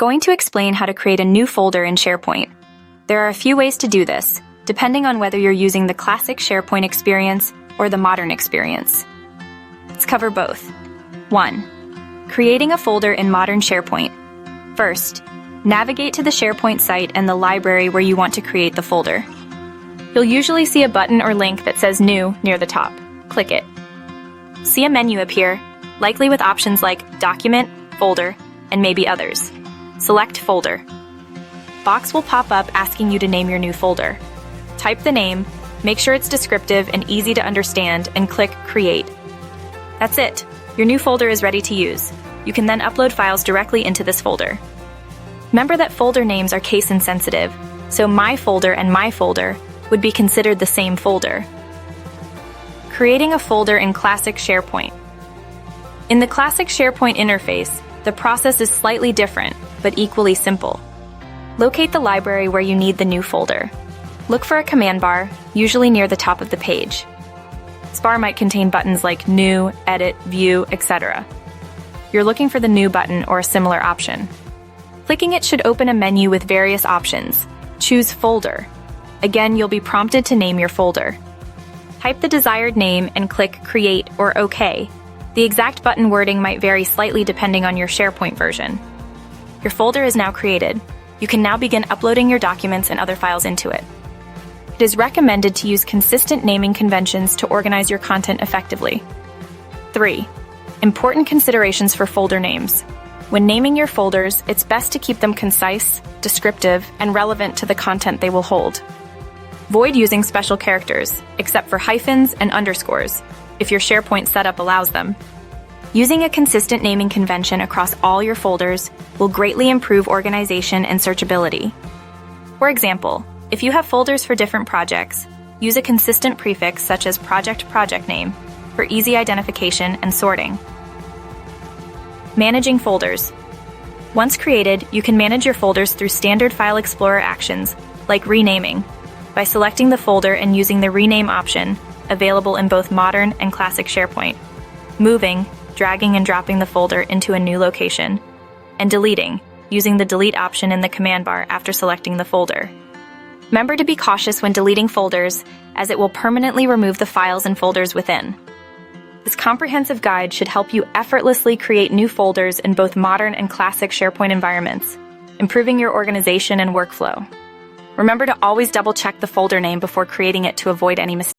Going to explain how to create a new folder in SharePoint. There are a few ways to do this, depending on whether you're using the classic SharePoint experience or the modern experience. Let's cover both. 1. Creating a folder in modern SharePoint. First, navigate to the SharePoint site and the library where you want to create the folder. You'll usually see a button or link that says New near the top. Click it. See a menu appear, likely with options like Document, Folder, and maybe others. Select Folder. Box will pop up asking you to name your new folder. Type the name, make sure it's descriptive and easy to understand, and click Create. That's it. Your new folder is ready to use. You can then upload files directly into this folder. Remember that folder names are case insensitive, so My Folder and My Folder would be considered the same folder. Creating a folder in classic SharePoint. In the classic SharePoint interface, the process is slightly different, but equally simple. Locate the library where you need the new folder. Look for a command bar, usually near the top of the page. This bar might contain buttons like New, Edit, View, etc. You're looking for the New button or a similar option. Clicking it should open a menu with various options. Choose Folder. Again, you'll be prompted to name your folder. Type the desired name and click Create or OK. The exact button wording might vary slightly depending on your SharePoint version. Your folder is now created. You can now begin uploading your documents and other files into it. It is recommended to use consistent naming conventions to organize your content effectively. 3. Important considerations for folder names. When naming your folders, it's best to keep them concise, descriptive, and relevant to the content they will hold. Avoid using special characters, except for hyphens and underscores, if your SharePoint setup allows them. Using a consistent naming convention across all your folders will greatly improve organization and searchability. For example, if you have folders for different projects, use a consistent prefix such as project name for easy identification and sorting. Managing folders. Once created, you can manage your folders through standard File Explorer actions, like renaming, by selecting the folder and using the Rename option, available in both modern and classic SharePoint, moving, dragging and dropping the folder into a new location, and deleting, using the Delete option in the command bar after selecting the folder. Remember to be cautious when deleting folders, as it will permanently remove the files and folders within. This comprehensive guide should help you effortlessly create new folders in both modern and classic SharePoint environments, improving your organization and workflow. Remember to always double-check the folder name before creating it to avoid any mistakes.